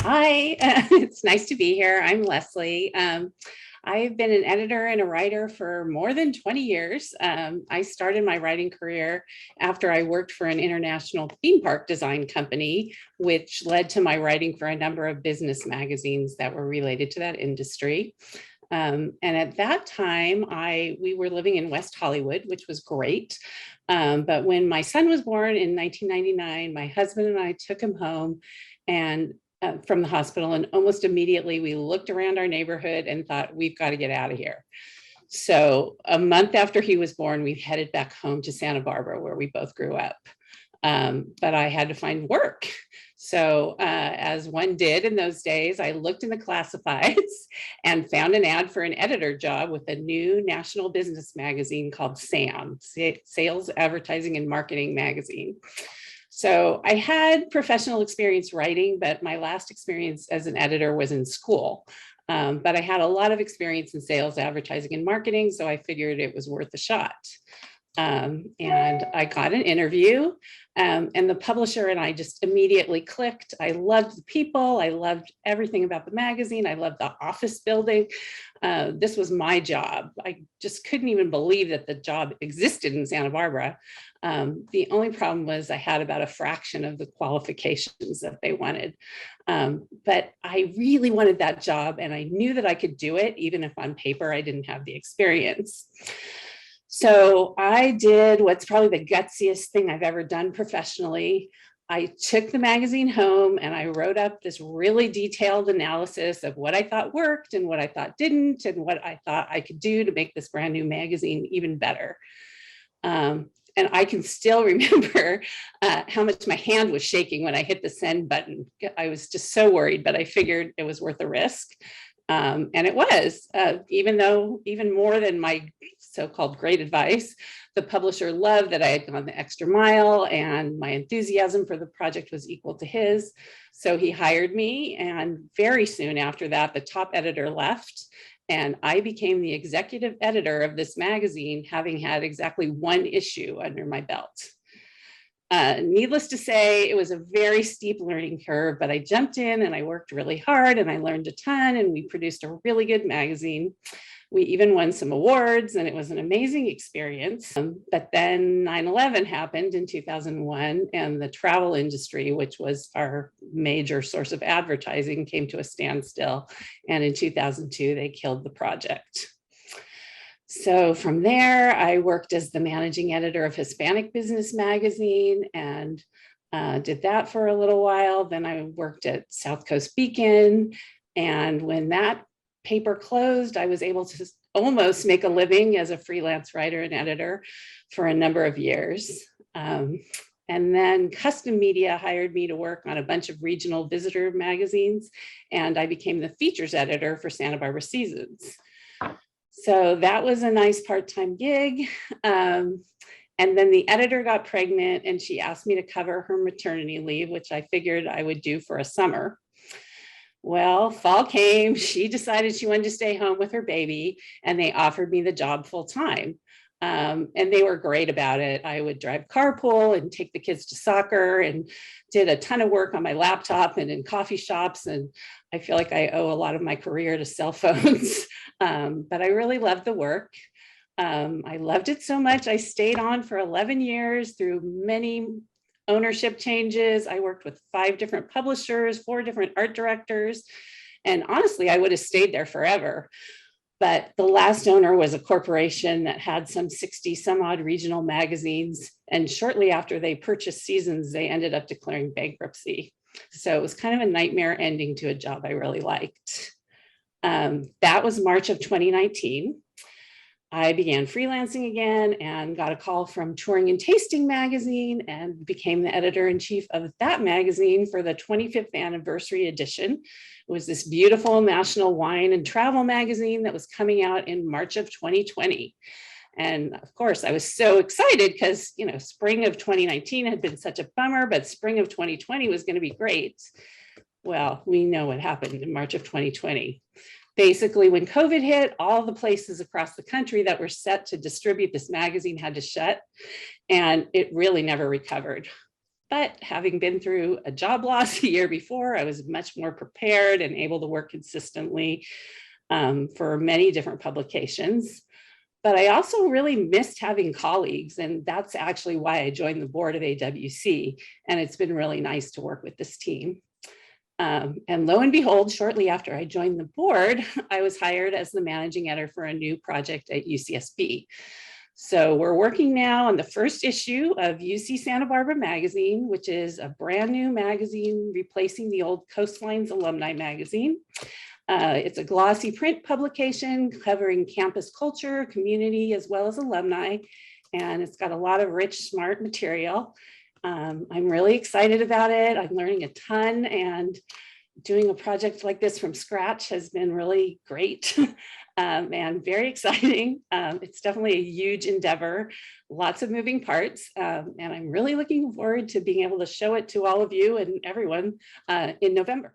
Hi, it's nice to be here. I'm Leslie. I've been an editor and a writer for more than 20 years. I started my writing career after I worked for an international theme park design company, which led to my writing for a number of business magazines that were related to that industry. And at that time, we were living in West Hollywood, which was great. But when my son was born in 1999, my husband and I took him home and from the hospital, and almost immediately we looked around our neighborhood and thought, we've got to get out of here. So a month after he was born, we headed back home to Santa Barbara, where we both grew up. But I had to find work. So as one did in those days, I looked in the classifieds and found an ad for an editor job with a new national business magazine called SAM, Sales, Advertising, and Marketing Magazine. So I had professional experience writing, but my last experience as an editor was in school. But I had a lot of experience in sales, advertising, and marketing, so I figured it was worth a shot. And I got an interview, and the publisher and I just immediately clicked. I loved the people. I loved everything about the magazine. I loved the office building. This was my job. I just couldn't even believe that the job existed in Santa Barbara. The only problem was I had about a fraction of the qualifications that they wanted. But I really wanted that job, and I knew that I could do it, even if on paper I didn't have the experience. So I did what's probably the gutsiest thing I've ever done professionally. I took the magazine home and I wrote up this really detailed analysis of what I thought worked and what I thought didn't, and what I thought I could do to make this brand new magazine even better. And I can still remember how much my hand was shaking when I hit the send button. I was just so worried, but I figured it was worth a risk. And it was, even more than my so-called great advice, the publisher loved that I had gone the extra mile, and my enthusiasm for the project was equal to his. So he hired me, and very soon after that, the top editor left, and I became the executive editor of this magazine, having had exactly one issue under my belt. Needless to say, it was a very steep learning curve, but I jumped in and I worked really hard and I learned a ton, and we produced a really good magazine. We even won some awards, and it was an amazing experience. But then 9/11 happened in 2001, and the travel industry, which was our major source of advertising, came to a standstill. And in 2002, they killed the project. So from there, I worked as the managing editor of Hispanic Business Magazine, and did that for a little while. Then I worked at South Coast Beacon. And when that paper closed, I was able to almost make a living as a freelance writer and editor for a number of years. And then Custom Media hired me to work on a bunch of regional visitor magazines, and I became the features editor for Santa Barbara Seasons. So that was a nice part-time gig. And then the editor got pregnant, and she asked me to cover her maternity leave, which I figured I would do for a summer. Well, fall came, she decided she wanted to stay home with her baby, and they offered me the job full time. And they were great about it. I would drive carpool and take the kids to soccer, and did a ton of work on my laptop and in coffee shops. And I feel like I owe a lot of my career to cell phones, but I really loved the work. I loved it so much. I stayed on for 11 years through many ownership changes. I worked with 5 different publishers, 4 different art directors, and honestly, I would have stayed there forever. But the last owner was a corporation that had some 60 some odd regional magazines. And shortly after they purchased Seasons, they ended up declaring bankruptcy. So it was kind of a nightmare ending to a job I really liked. That was March of 2019. I began freelancing again and got a call from Touring and Tasting magazine, and became the editor-in-chief of that magazine for the 25th anniversary edition. It was this beautiful national wine and travel magazine that was coming out in March of 2020. And of course, I was so excited because, spring of 2019 had been such a bummer, but spring of 2020 was going to be great. Well, we know what happened in March of 2020. Basically, when COVID hit, all the places across the country that were set to distribute this magazine had to shut, and it really never recovered. But having been through a job loss the year before, I was much more prepared and able to work consistently for many different publications. But I also really missed having colleagues, and that's actually why I joined the board of AWC, and it's been really nice to work with this team. And lo and behold, shortly after I joined the board, I was hired as the managing editor for a new project at UCSB. So we're working now on the first issue of UC Santa Barbara Magazine, which is a brand new magazine replacing the old Coastlines Alumni Magazine. It's a glossy print publication covering campus culture, community, as well as alumni. And it's got a lot of rich, smart material. I'm really excited about it. I'm learning a ton, and doing a project like this from scratch has been really great and very exciting. It's definitely a huge endeavor, lots of moving parts, and I'm really looking forward to being able to show it to all of you and everyone in November.